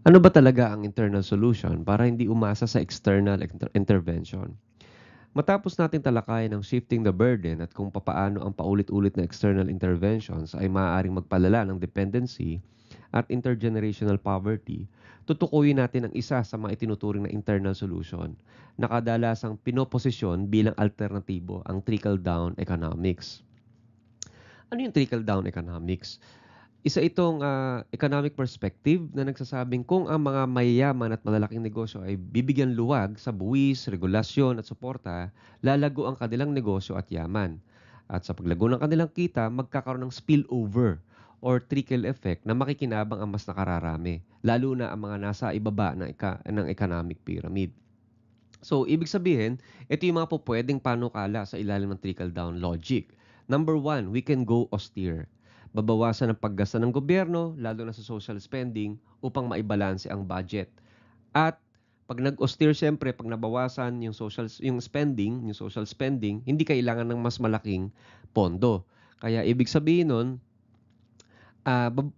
Ano ba talaga ang internal solution para hindi umasa sa external intervention? Matapos natin talakayan ang shifting the burden at kung papaano ang paulit-ulit na external interventions ay maaaring magpalala ng dependency at intergenerational poverty, tutukuyin natin ang isa sa mga itinuturing na internal solution na kadalasang pinoposisyon bilang alternatibo ang trickle-down economics. Ano yung trickle-down economics? Isa itong economic perspective na nagsasabing kung ang mga mayayaman at malalaking negosyo ay bibigyan luwag sa buwis, regulasyon at suporta, lalago ang kanilang negosyo at yaman. At sa paglago ng kanilang kita, magkakaroon ng spillover or trickle effect na makikinabang ang mas nakararami, lalo na ang mga nasa ibaba ng economic pyramid. So, ibig sabihin, ito yung mga pupwedeng panukala sa ilalim ng trickle-down logic. Number one, we can go austere. Babawasan ang paggasta ng gobyerno, lalo na sa social spending, upang maibalanse ang budget. At pag nag-austere, syempre, pag nabawasan yung spending, yung social spending, hindi kailangan ng mas malaking pondo. Kaya ibig sabihin nun,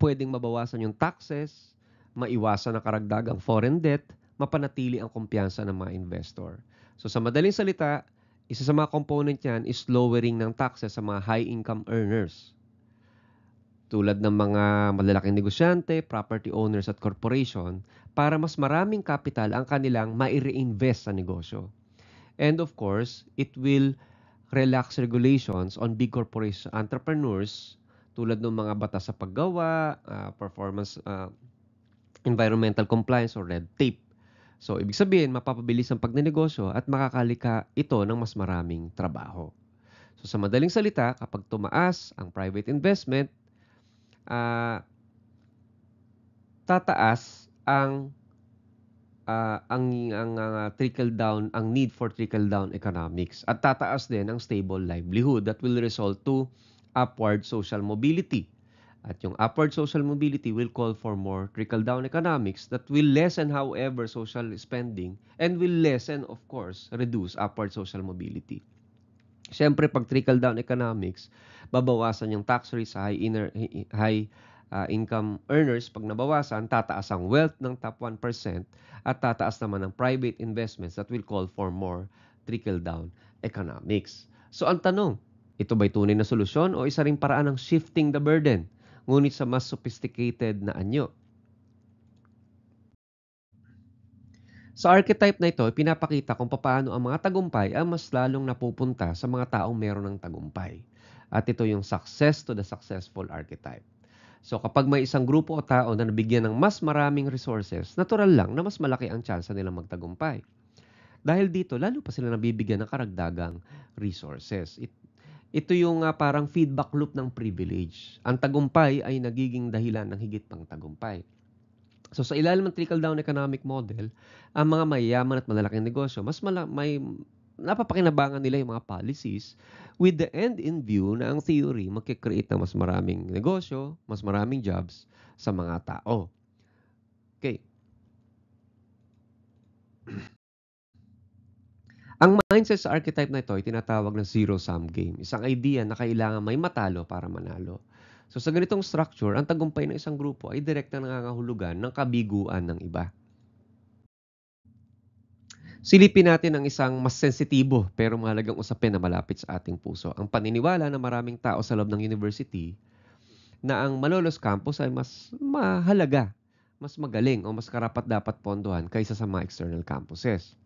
pwedeng mabawasan yung taxes, maiwasan ang karagdagang foreign debt, mapanatili ang kumpiyansa ng mga investor. So sa madaling salita, isa sa mga component niyan is lowering ng taxes sa mga high-income earners. Tulad ng mga malalaking negosyante, property owners at corporation para mas maraming capital ang kanilang mai-reinvest sa negosyo. And of course, it will relax regulations on big corporation entrepreneurs tulad ng mga batas sa paggawa, performance, environmental compliance or red tape. So, ibig sabihin, mapapabilis ang pagnenegosyo at makakalika ito ng mas maraming trabaho. So, sa madaling salita, kapag tumaas ang private investment, ah, tataas ang trickle down, ang need for trickle down economics at tataas din ang stable livelihood that will result to upward social mobility. At yung upward social mobility will call for more trickle-down economics that will lessen, however, social spending and will lessen, of course, reduce upward social mobility. Siyempre, pag trickle-down economics, babawasan yung tax rate sa high income earners. Pag nabawasan, tataas ang wealth ng top 1% at tataas naman ang private investments that will call for more trickle-down economics. So, ang tanong, ito ba'y tunay na solusyon o isa ring paraan ng shifting the burden, ngunit sa mas sophisticated na anyo? Sa archetype na ito, pinapakita kung paano ang mga tagumpay ang mas lalong napupunta sa mga taong meron ng tagumpay. At ito yung success to the successful archetype. So kapag may isang grupo o tao na nabigyan ng mas maraming resources, natural lang na mas malaki ang tsansa nilang magtagumpay. Dahil dito, lalo pa sila nabibigyan ng karagdagang resources. Ito yung parang feedback loop ng privilege. Ang tagumpay ay nagiging dahilan ng higit pang tagumpay. So sa ilalim ng trickle-down economic model, ang mga mayayaman at malalaking negosyo, may napapakinabangan nila yung mga policies with the end in view na ang theory magkikreate ng mas maraming negosyo, mas maraming jobs sa mga tao. Okay. Ang mindset sa archetype na ito ay tinatawag ng zero-sum game. Isang idea na kailangan may matalo para manalo. So sa ganitong structure, ang tagumpay ng isang grupo ay direktang nangangahulugan ng kabiguan ng iba. Silipin natin ang isang mas sensitibo pero mahalagang usapin na malapit sa ating puso. Ang paniniwala ng maraming tao sa loob ng university na ang Malolos campus ay mas mahalaga, mas magaling o mas karapat-dapat pondohan kaysa sa mga external campuses.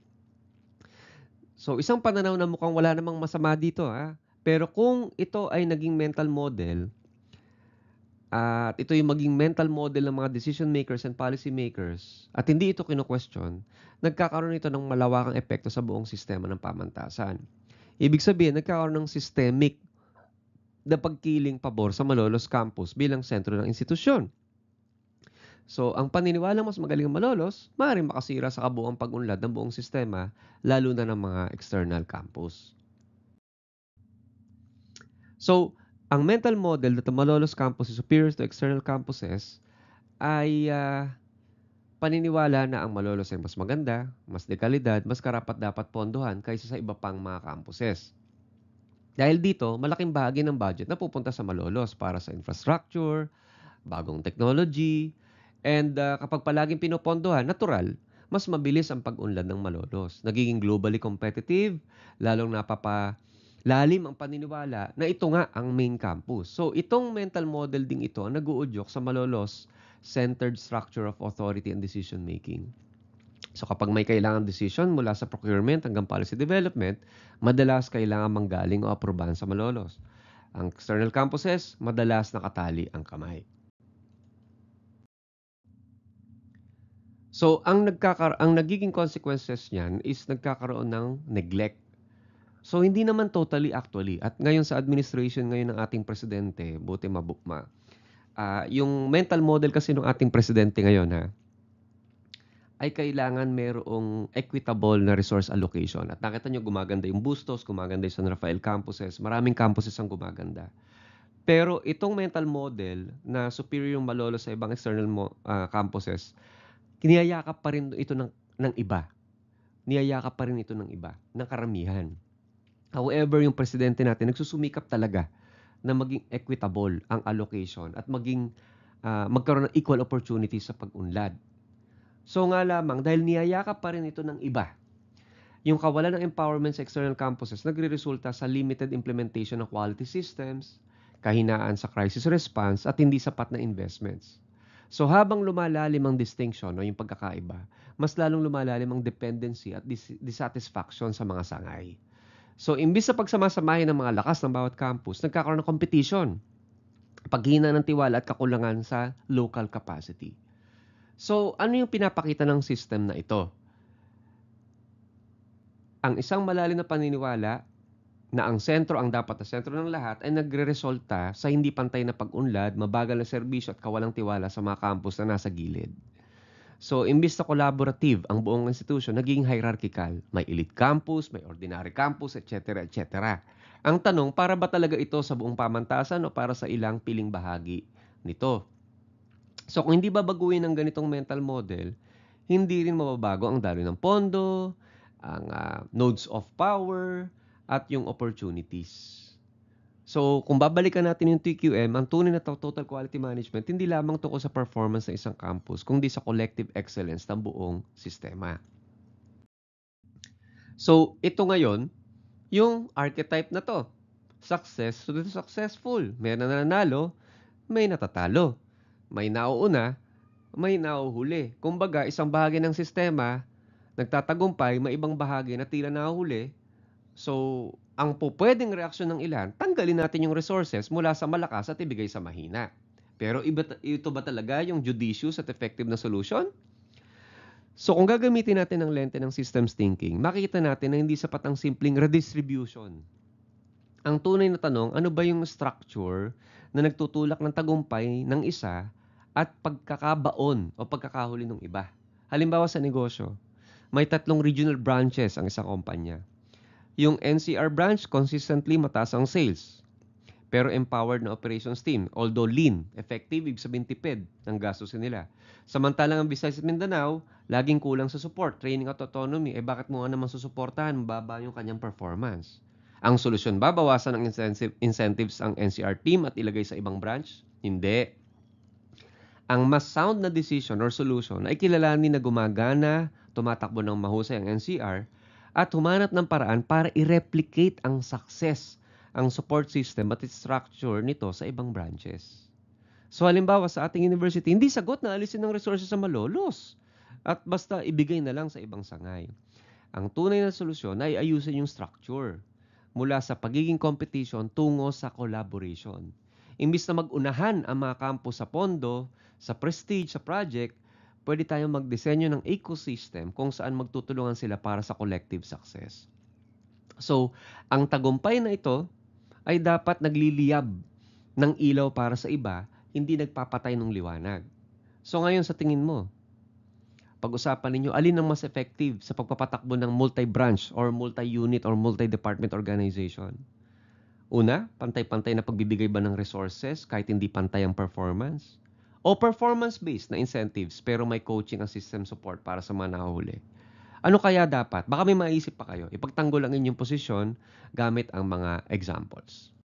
So isang pananaw na mukhang wala namang masama dito, ha. Pero kung ito ay naging mental model at ito yung maging mental model ng mga decision makers and policy makers at hindi ito kino-question, nagkakaroon ito ng malawakang epekto sa buong sistema ng pamantasan. Ibig sabihin, nagkakaroon ng systemic na pagkiling pabor sa Malolos campus bilang sentro ng institusyon. So, ang paniniwalang mas magaling ang Malolos, maaaring makasira sa kabuuang pag-unlad ng buong sistema, lalo na ng mga external campus. So, ang mental model that the Malolos campus is superior to external campuses ay paniniwala na ang Malolos ay mas maganda, mas dekalidad, mas karapat-dapat pondohan kaysa sa iba pang mga campuses. Dahil dito, malaking bahagi ng budget na pupunta sa Malolos para sa infrastructure, bagong technology, And kapag palaging pinopondohan, natural, mas mabilis ang pag-unlad ng Malolos. Nagiging globally competitive, lalong napapalalim ang paniniwala na ito nga ang main campus. So itong mental model ding ito ang nag-uudyok sa Malolos-centered structure of authority and decision making. So kapag may kailangan decision mula sa procurement hanggang policy development, madalas kailangan manggaling o aprobahan sa Malolos. Ang external campuses, madalas nakatali ang kamay. So ang nagiging consequences niyan is nagkakaroon ng neglect. So hindi naman totally actually, at ngayon sa administration ngayon ng ating presidente, buti yung mental model kasi ng ating presidente ngayon ay kailangan merong equitable na resource allocation. At nakita nyo, gumaganda yung Bustos, gumaganda yung San Rafael campuses, maraming campuses ang gumaganda. Pero itong mental model na superior yung Malolos sa ibang external campuses, kiniyayakap pa rin ito ng iba. Niyayakap pa rin ito ng iba, ng karamihan. However, yung presidente natin nagsusumikap talaga na maging equitable ang allocation at magkaroon ng equal opportunity sa pag-unlad. So nga lamang, dahil niyayakap pa rin ito ng iba, yung kawalan ng empowerment sa external campuses nagre-resulta sa limited implementation ng quality systems, kahinaan sa crisis response, at hindi sapat na investments. So habang lumalalim ang distinction o yung pagkakaiba, mas lalong lumalalim ang dependency at dissatisfaction sa mga sangay. So imbis sa pagsamasamahin ng mga lakas ng bawat campus, nagkakaroon ng competition, paghina ng tiwala at kakulangan sa local capacity. So ano yung pinapakita ng system na ito? Ang isang malalim na paniniwala na ang dapat na sentro ng lahat ay nagre-resulta sa hindi pantay na pag-unlad, mabagal na serbisyo at kawalang tiwala sa mga campus na nasa gilid. So, imbis na collaborative ang buong institution, naging hierarchical. May elite campus, may ordinary campus, etc. etc. Ang tanong, para ba talaga ito sa buong pamantasan o para sa ilang piling bahagi nito? So, kung hindi babaguhin ang ganitong mental model, hindi rin mababago ang daloy ng pondo, ang nodes of power, at yung opportunities. So, kung babalikan natin yung TQM, ang tunay na total quality management, hindi lamang tungkol sa performance ng isang campus, kundi sa collective excellence ng buong sistema. So, ito ngayon, yung archetype na to. Success to the successful. May nananalo, may natatalo. May nauuna, may nauhuli. Kumbaga, isang bahagi ng sistema, nagtatagumpay, may ibang bahagi na tila nahuhuli. So, ang pwedeng reaksyon ng ilan, tanggalin natin yung resources mula sa malakas at ibigay sa mahina. Pero ito ba talaga yung judicious at effective na solution? So, kung gagamitin natin ang lente ng systems thinking, makikita natin na hindi sapat ang simpleng redistribution. Ang tunay na tanong, ano ba yung structure na nagtutulak ng tagumpay ng isa at pagkakabaon o pagkakahuli ng iba? Halimbawa sa negosyo, may 3 regional branches ang isang kumpanya. Yung NCR branch, consistently mataas ang sales. Pero empowered na operations team. Although lean, effective, ibig sabihin tipid ng gastusin nila. Samantalang ang Visayas at Mindanao, laging kulang sa support, training at autonomy. Bakit mo nga naman susuportahan? Mababa yung kanyang performance. Ang solusyon ba, bawasan ng incentives ang NCR team at ilagay sa ibang branch? Hindi. Ang mas sound na decision or solution ay kilalanin na gumagana, tumatakbo ng mahusay ang NCR, at humanap ng paraan para i-replicate ang success, ang support system at structure nito sa ibang branches. So halimbawa sa ating university, hindi sagot na alisin ng resources sa Malolos at basta ibigay na lang sa ibang sangay. Ang tunay na solusyon ay ayusin yung structure mula sa pagiging competition tungo sa collaboration. Imbis na mag-unahan ang mga campus sa pondo, sa prestige, sa project, pwede tayong magdisenyo ng ecosystem kung saan magtutulungan sila para sa collective success. So, ang tagumpay na ito ay dapat nagliliyab ng ilaw para sa iba, hindi nagpapatay ng liwanag. So ngayon sa tingin mo, pag-usapan ninyo, alin ang mas effective sa pagpapatakbo ng multi-branch or multi-unit or multi-department organization? Una, pantay-pantay na pagbibigay ba ng resources kahit hindi pantay ang performance? O performance-based na incentives pero may coaching and system support para sa mga nahuhuli? Ano kaya dapat? Baka may maisip pa kayo. Ipagtanggol ang inyong posisyon gamit ang mga examples.